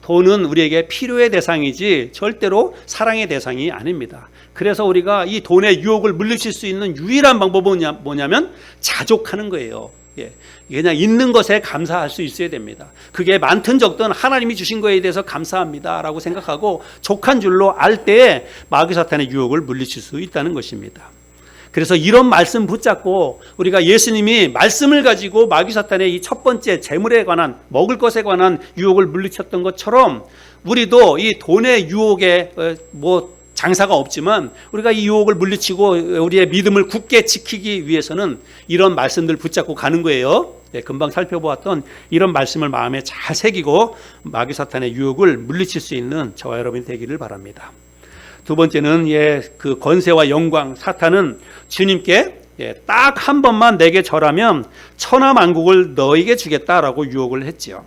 A: 돈은 우리에게 필요의 대상이지 절대로 사랑의 대상이 아닙니다. 그래서 우리가 이 돈의 유혹을 물리칠 수 있는 유일한 방법은 뭐냐면 자족하는 거예요. 그냥 있는 것에 감사할 수 있어야 됩니다. 그게 많든 적든 하나님이 주신 거에 대해서 감사합니다 라고 생각하고 족한 줄로 알 때에 마귀 사탄의 유혹을 물리칠 수 있다는 것입니다. 그래서 이런 말씀 붙잡고 우리가 예수님이 말씀을 가지고 마귀 사탄의 이 첫 번째 재물에 관한, 먹을 것에 관한 유혹을 물리쳤던 것처럼 우리도 이 돈의 유혹에 장사가 없지만 우리가 이 유혹을 물리치고 우리의 믿음을 굳게 지키기 위해서는 이런 말씀들 붙잡고 가는 거예요. 금방 살펴보았던 이런 말씀을 마음에 잘 새기고 마귀 사탄의 유혹을 물리칠 수 있는 저와 여러분이 되기를 바랍니다. 두 번째는 그 권세와 영광, 사탄은 주님께 딱 한 번만 내게 절하면 천하만국을 너에게 주겠다라고 유혹을 했지요.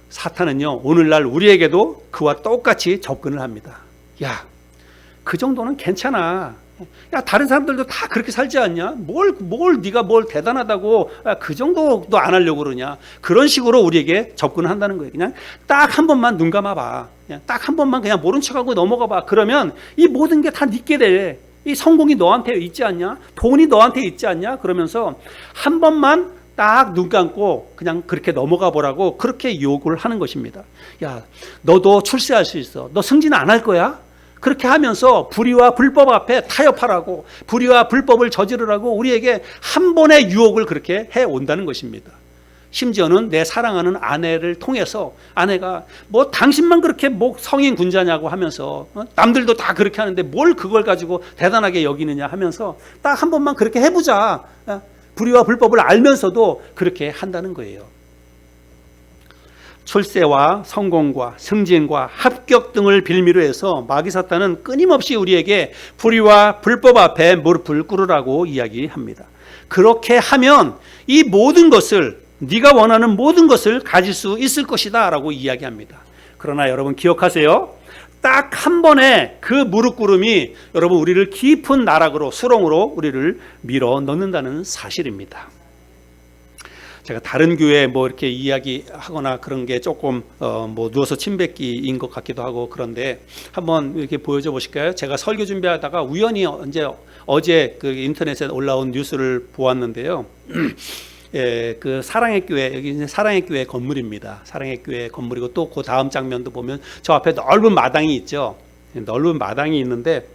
A: 사탄은요 오늘날 우리에게도 그와 똑같이 접근을 합니다. 야, 그 정도는 괜찮아. 야, 다른 사람들도 다 그렇게 살지 않냐? 네가 뭘 대단하다고 그 정도도 안 하려고 그러냐? 그런 식으로 우리에게 접근을 한다는 거예요. 그냥 딱 한 번만 눈 감아봐. 그냥 딱 한 번만 그냥 모른 척하고 넘어가봐. 그러면 이 모든 게 다 네게 돼. 이 성공이 너한테 있지 않냐? 돈이 너한테 있지 않냐? 그러면서 한 번만 딱 눈 감고 그냥 그렇게 넘어가 보라고 그렇게 요구를 하는 것입니다. 야, 너도 출세할 수 있어. 너 승진 안 할 거야? 그렇게 하면서 불의와 불법 앞에 타협하라고, 불의와 불법을 저지르라고 우리에게 한 번의 유혹을 그렇게 해온다는 것입니다. 심지어는 내 사랑하는 아내를 통해서 아내가 당신만 그렇게 성인 군자냐고 하면서 남들도 다 그렇게 하는데 뭘 그걸 가지고 대단하게 여기느냐 하면서 딱 한 번만 그렇게 해보자. 불의와 불법을 알면서도 그렇게 한다는 거예요. 출세와 성공과 승진과 합격 등을 빌미로 해서 마귀 사탄은 끊임없이 우리에게 불의와 불법 앞에 무릎을 꿇으라고 이야기합니다. 그렇게 하면 이 모든 것을, 네가 원하는 모든 것을 가질 수 있을 것이다 라고 이야기합니다. 그러나 여러분 기억하세요. 딱 한 번의 그 무릎 꿇음이 여러분 우리를 깊은 나락으로, 수렁으로 우리를 밀어 넣는다는 사실입니다. 제가 다른 교회 이렇게 이야기하거나 그런 게 조금 누워서 침 뱉기인 것 같기도 하고 그런데 한번 이렇게 보여줘 보실까요? 제가 설교 준비하다가 우연히 어제 그 인터넷에 올라온 뉴스를 보았는데요. 그 사랑의 교회, 여기 이제 사랑의 교회 건물입니다. 사랑의 교회 건물이고 또 그 다음 장면도 보면 저 앞에 넓은 마당이 있죠. 넓은 마당이 있는데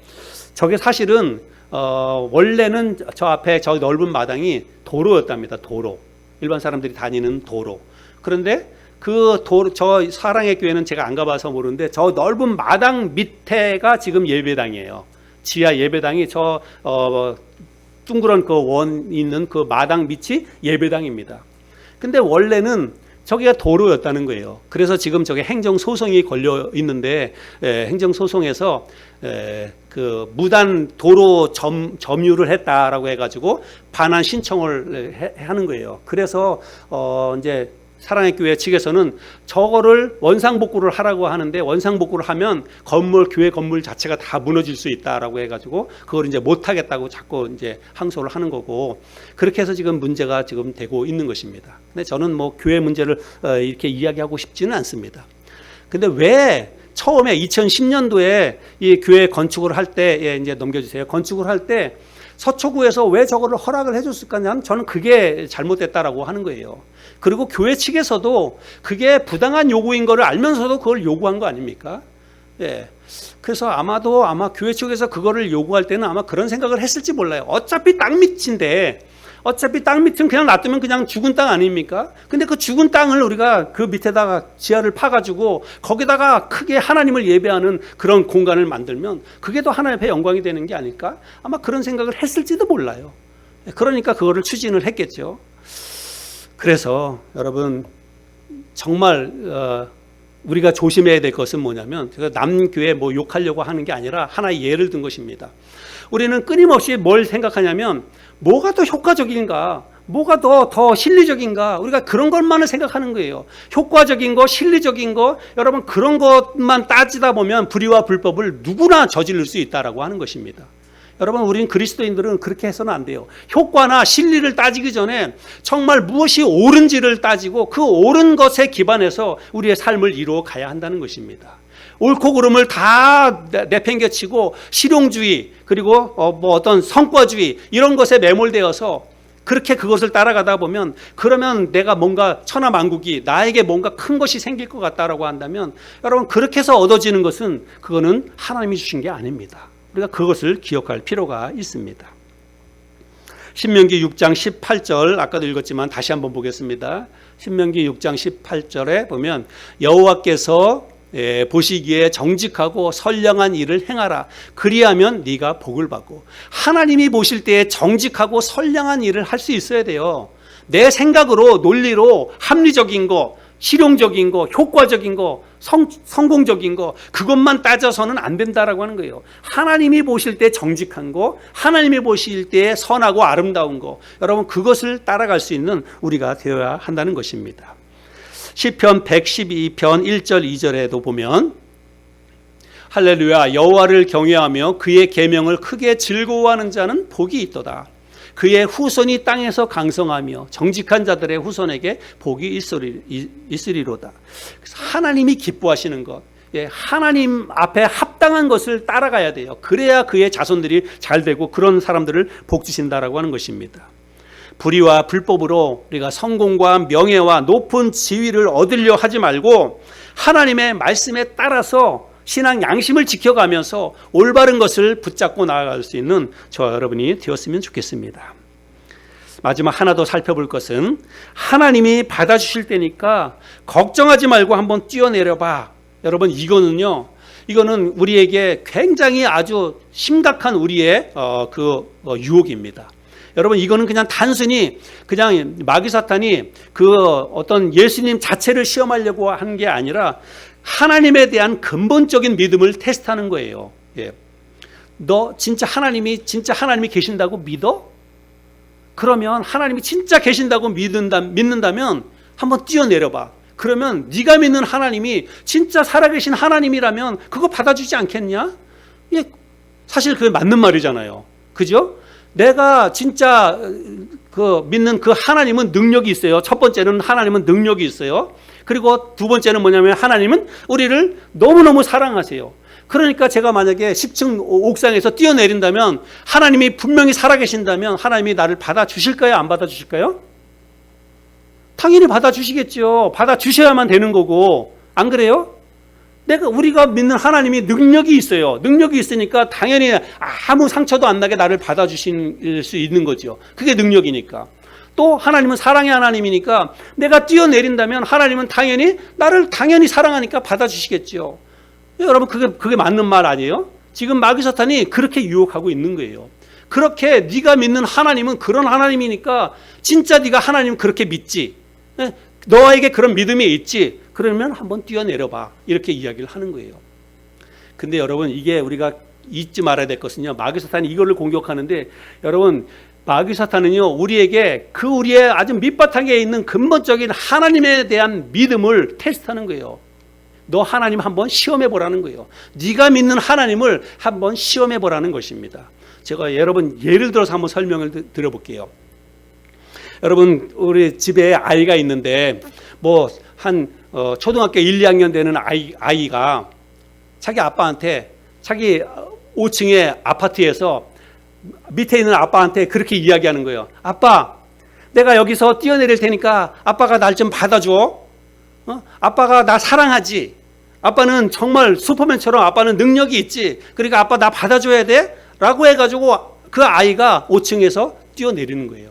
A: 저게 사실은 원래는 저 앞에 저 넓은 마당이 도로였답니다. 도로. 일반 사람들이 다니는 도로. 그런데 그 도로, 저 사랑의 교회는 제가 안 가봐서 모르는데 저 넓은 마당 밑에가 지금 예배당이에요. 지하 예배당이 저 둥그런 그 원 있는 그 마당 밑이 예배당입니다. 근데 원래는 저기가 도로였다는 거예요. 그래서 지금 저게 행정소송이 걸려 있는데 행정소송에서 그 무단 도로 점유를 했다라고 해가지고 반환 신청을 하는 거예요. 그래서 이제 사랑의 교회 측에서는 저거를 원상복구를 하라고 하는데 원상복구를 하면 교회 건물 자체가 다 무너질 수 있다라고 해가지고 그걸 이제 못하겠다고 자꾸 이제 항소를 하는 거고 그렇게 해서 지금 문제가 지금 되고 있는 것입니다. 근데 저는 교회 문제를 이렇게 이야기하고 싶지는 않습니다. 근데 왜 처음에 2010년도에 이 교회 건축을 할 때 이제 넘겨주세요. 건축을 할 때 서초구에서 왜 저거를 허락을 해줬을까? 저는 그게 잘못됐다라고 하는 거예요. 그리고 교회 측에서도 그게 부당한 요구인 거를 알면서도 그걸 요구한 거 아닙니까? 그래서 아마 교회 측에서 그거를 요구할 때는 아마 그런 생각을 했을지 몰라요. 어차피 땅 밑인데 어차피 땅 밑은 그냥 놔두면 그냥 죽은 땅 아닙니까? 근데 그 죽은 땅을 우리가 그 밑에다가 지하를 파가지고 거기다가 크게 하나님을 예배하는 그런 공간을 만들면 그게 더 하나님 앞에 영광이 되는 게 아닐까? 아마 그런 생각을 했을지도 몰라요. 그러니까 그거를 추진을 했겠죠. 그래서 여러분 정말 우리가 조심해야 될 것은 뭐냐면, 제가 남교회 뭐 욕하려고 하는 게 아니라 하나의 예를 든 것입니다. 우리는 끊임없이 뭘 생각하냐면 뭐가 더 효과적인가, 뭐가 더 실리적인가, 우리가 그런 것만을 생각하는 거예요. 효과적인 거, 실리적인 거, 여러분 그런 것만 따지다 보면 불의와 불법을 누구나 저지를 수 있다라고 하는 것입니다. 여러분 우리는 그리스도인들은 그렇게 해서는 안 돼요. 효과나 실리를 따지기 전에 정말 무엇이 옳은지를 따지고 그 옳은 것에 기반해서 우리의 삶을 이루어 가야 한다는 것입니다. 옳고 그름을 다 내팽개치고 실용주의, 그리고 뭐 어떤 성과주의 이런 것에 매몰되어서 그렇게 그것을 따라가다 보면, 그러면 내가 뭔가 천하만국이 나에게 뭔가 큰 것이 생길 것 같다라고 한다면, 여러분 그렇게 해서 얻어지는 것은 그거는 하나님이 주신 게 아닙니다. 우리가 그것을 기억할 필요가 있습니다. 신명기 6장 18절 아까도 읽었지만 다시 한번 보겠습니다. 신명기 6장 18절에 보면 여호와께서 보시기에 정직하고 선량한 일을 행하라. 그리하면 네가 복을 받고. 하나님이 보실 때에 정직하고 선량한 일을 할 수 있어야 돼요. 내 생각으로, 논리로 합리적인 거, 실용적인 거, 효과적인 거, 성공적인 거, 그것만 따져서는 안 된다라고 하는 거예요. 하나님이 보실 때 정직한 거, 하나님이 보실 때 선하고 아름다운 거, 여러분 그것을 따라갈 수 있는 우리가 되어야 한다는 것입니다. 시편 112편 1절 2절에도 보면 할렐루야, 여호와를 경외하며 그의 계명을 크게 즐거워하는 자는 복이 있도다. 그의 후손이 땅에서 강성하며 정직한 자들의 후손에게 복이 있으리로다. 하나님이 기뻐하시는 것, 하나님 앞에 합당한 것을 따라가야 돼요. 그래야 그의 자손들이 잘 되고 그런 사람들을 복 주신다라고 하는 것입니다. 불의와 불법으로 우리가 성공과 명예와 높은 지위를 얻으려 하지 말고 하나님의 말씀에 따라서 신앙 양심을 지켜가면서 올바른 것을 붙잡고 나아갈 수 있는 저와 여러분이 되었으면 좋겠습니다. 마지막 하나 더 살펴볼 것은, 하나님이 받아주실 때니까 걱정하지 말고 한번 뛰어내려봐. 여러분 이거는 우리에게 굉장히 아주 심각한 우리의 유혹입니다. 여러분 이거는 그냥 단순히 그냥 마귀 사탄이 그 어떤 예수님 자체를 시험하려고 하는 게 아니라 하나님에 대한 근본적인 믿음을 테스트하는 거예요. 너 진짜 하나님이 계신다고 믿어? 그러면 하나님이 진짜 계신다고 믿는다면 한번 뛰어내려봐. 그러면 네가 믿는 하나님이 진짜 살아계신 하나님이라면 그거 받아주지 않겠냐? 사실 그게 맞는 말이잖아요. 그죠? 내가 진짜 믿는 그 하나님은 능력이 있어요. 첫 번째는 하나님은 능력이 있어요. 그리고 두 번째는 뭐냐면 하나님은 우리를 너무너무 사랑하세요. 그러니까 제가 만약에 10층 옥상에서 뛰어내린다면, 하나님이 분명히 살아계신다면 하나님이 나를 받아주실까요? 안 받아주실까요? 당연히 받아주시겠죠. 받아주셔야만 되는 거고, 안 그래요? 우리가 믿는 하나님이 능력이 있어요. 능력이 있으니까 당연히 아무 상처도 안 나게 나를 받아주실 수 있는 거죠. 그게 능력이니까. 또 하나님은 사랑의 하나님이니까 내가 뛰어내린다면 하나님은 나를 당연히 사랑하니까 받아주시겠죠. 여러분 그게 맞는 말 아니에요? 지금 마귀 사탄이 그렇게 유혹하고 있는 거예요. 그렇게 네가 믿는 하나님은 그런 하나님이니까 진짜 네가 하나님 그렇게 믿지, 너에게 그런 믿음이 있지, 그러면 한번 뛰어내려봐, 이렇게 이야기를 하는 거예요. 근데 여러분 이게 우리가 잊지 말아야 될 것은요, 마귀 사탄이 이거를 공격하는데, 여러분 마귀 사탄은요 우리의 아주 밑바탕에 있는 근본적인 하나님에 대한 믿음을 테스트하는 거예요. 너 하나님 한번 시험해 보라는 거예요. 네가 믿는 하나님을 한번 시험해 보라는 것입니다. 제가 여러분 예를 들어서 한번 설명을 드려볼게요. 여러분 우리 집에 아이가 있는데 초등학교 1, 2학년 되는 아이가 자기 아빠한테 자기 5층의 아파트에서 밑에 있는 아빠한테 그렇게 이야기하는 거예요. 아빠, 내가 여기서 뛰어내릴 테니까 아빠가 날 좀 받아줘. 아빠가 나 사랑하지. 아빠는 정말 슈퍼맨처럼 아빠는 능력이 있지. 그러니까 아빠 나 받아줘야 돼. 라고 해가지고 그 아이가 5층에서 뛰어내리는 거예요.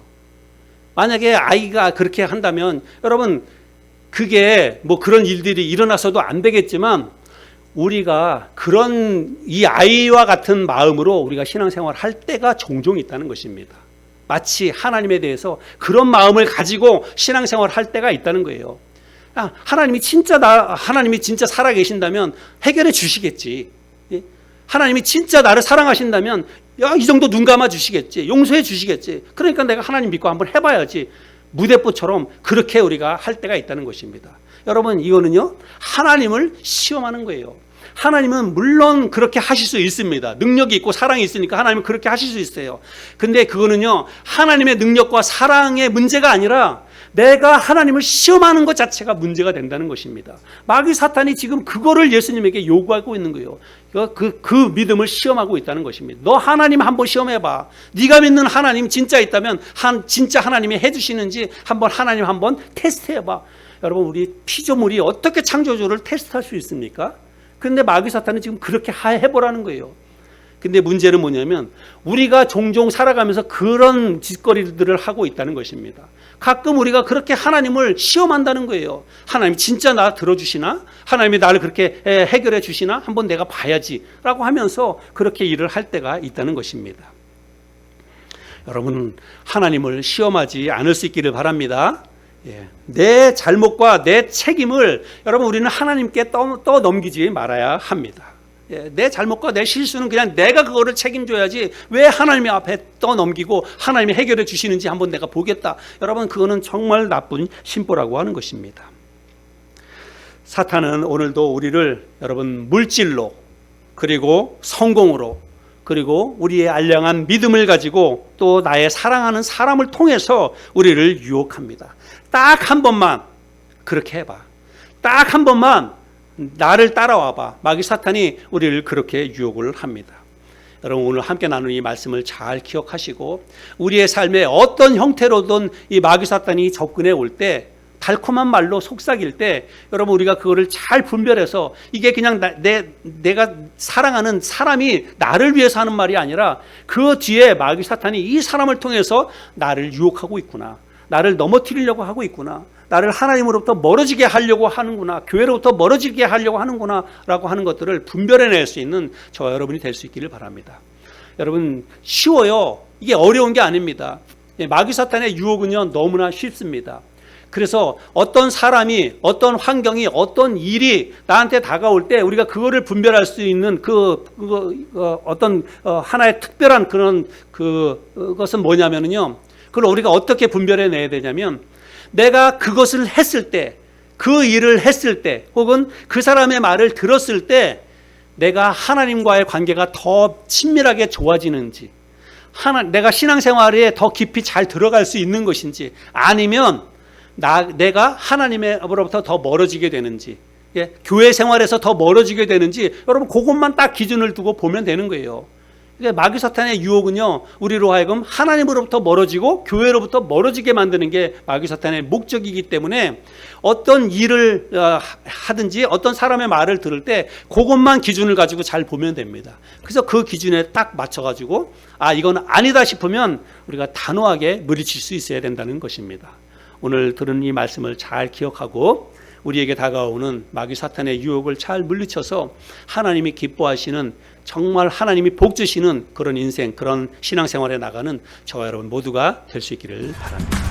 A: 만약에 아이가 그렇게 한다면 여러분 그게 그런 일들이 일어나서도 안 되겠지만, 우리가 이 아이와 같은 마음으로 우리가 신앙생활 할 때가 종종 있다는 것입니다. 마치 하나님에 대해서 그런 마음을 가지고 신앙생활을 할 때가 있다는 거예요. 하나님이 진짜 살아 계신다면 해결해 주시겠지. 하나님이 진짜 나를 사랑하신다면 이 정도 눈 감아 주시겠지. 용서해 주시겠지. 그러니까 내가 하나님 믿고 한번 해봐야지. 무대뽀처럼 그렇게 우리가 할 때가 있다는 것입니다. 여러분, 이거는요, 하나님을 시험하는 거예요. 하나님은 물론 그렇게 하실 수 있습니다. 능력이 있고 사랑이 있으니까 하나님은 그렇게 하실 수 있어요. 근데 그거는요, 하나님의 능력과 사랑의 문제가 아니라 내가 하나님을 시험하는 것 자체가 문제가 된다는 것입니다. 마귀 사탄이 지금 그거를 예수님에게 요구하고 있는 거예요. 그 믿음을 시험하고 있다는 것입니다. 너 하나님 한번 시험해봐. 네가 믿는 하나님 진짜 있다면 진짜 하나님이 해주시는지 하나님 한번 테스트해봐. 여러분, 우리 피조물이 어떻게 창조주를 테스트할 수 있습니까? 근데 마귀 사탄은 지금 그렇게 해보라는 거예요. 근데 문제는 뭐냐면 우리가 종종 살아가면서 그런 짓거리들을 하고 있다는 것입니다. 가끔 우리가 그렇게 하나님을 시험한다는 거예요. 하나님 진짜 나 들어주시나? 하나님이 나를 그렇게 해결해 주시나? 한번 내가 봐야지 라고 하면서 그렇게 일을 할 때가 있다는 것입니다. 여러분, 하나님을 시험하지 않을 수 있기를 바랍니다. 내 잘못과 내 책임을 여러분 우리는 하나님께 떠넘기지 말아야 합니다. 내 잘못과 내 실수는 그냥 내가 그거를 책임져야지 왜 하나님 앞에 떠넘기고 하나님이 해결해 주시는지 한번 내가 보겠다. 여러분, 그거는 정말 나쁜 심보라고 하는 것입니다. 사탄은 오늘도 우리를 여러분 물질로, 그리고 성공으로, 그리고 우리의 알량한 믿음을 가지고 또 나의 사랑하는 사람을 통해서 우리를 유혹합니다. 딱 한 번만 그렇게 해봐. 딱 한 번만 나를 따라와봐. 마귀 사탄이 우리를 그렇게 유혹을 합니다. 여러분, 오늘 함께 나누는 이 말씀을 잘 기억하시고 우리의 삶에 어떤 형태로든 이 마귀 사탄이 접근해 올 때, 달콤한 말로 속삭일 때 여러분 우리가 그거를 잘 분별해서 이게 그냥 내가 사랑하는 사람이 나를 위해서 하는 말이 아니라 그 뒤에 마귀 사탄이 이 사람을 통해서 나를 유혹하고 있구나, 나를 넘어뜨리려고 하고 있구나, 나를 하나님으로부터 멀어지게 하려고 하는구나, 교회로부터 멀어지게 하려고 하는구나 라고 하는 것들을 분별해낼 수 있는 저와 여러분이 될 수 있기를 바랍니다. 여러분, 쉬워요. 이게 어려운 게 아닙니다. 마귀 사탄의 유혹은요 너무나 쉽습니다. 그래서 어떤 사람이, 어떤 환경이, 어떤 일이 나한테 다가올 때 우리가 그거를 분별할 수 있는 어떤 하나의 특별한 그런 그것은 뭐냐면요, 그걸 우리가 어떻게 분별해내야 되냐면, 내가 그것을 했을 때, 그 일을 했을 때, 혹은 그 사람의 말을 들었을 때 내가 하나님과의 관계가 더 친밀하게 좋아지는지, 내가 신앙생활에 더 깊이 잘 들어갈 수 있는 것인지, 아니면 내가 하나님으로부터 더 멀어지게 되는지, 교회 생활에서 더 멀어지게 되는지, 여러분 그것만 딱 기준을 두고 보면 되는 거예요. 마귀 사탄의 유혹은요, 우리로 하여금 하나님으로부터 멀어지고 교회로부터 멀어지게 만드는 게 마귀 사탄의 목적이기 때문에 어떤 일을 하든지 어떤 사람의 말을 들을 때 그것만 기준을 가지고 잘 보면 됩니다. 그래서 그 기준에 딱 맞춰가지고 이건 아니다 싶으면 우리가 단호하게 물리칠 수 있어야 된다는 것입니다. 오늘 들은 이 말씀을 잘 기억하고 우리에게 다가오는 마귀 사탄의 유혹을 잘 물리쳐서 하나님이 기뻐하시는, 정말 하나님이 복 주시는 그런 인생, 그런 신앙생활에 나가는 저와 여러분 모두가 될 수 있기를 바랍니다.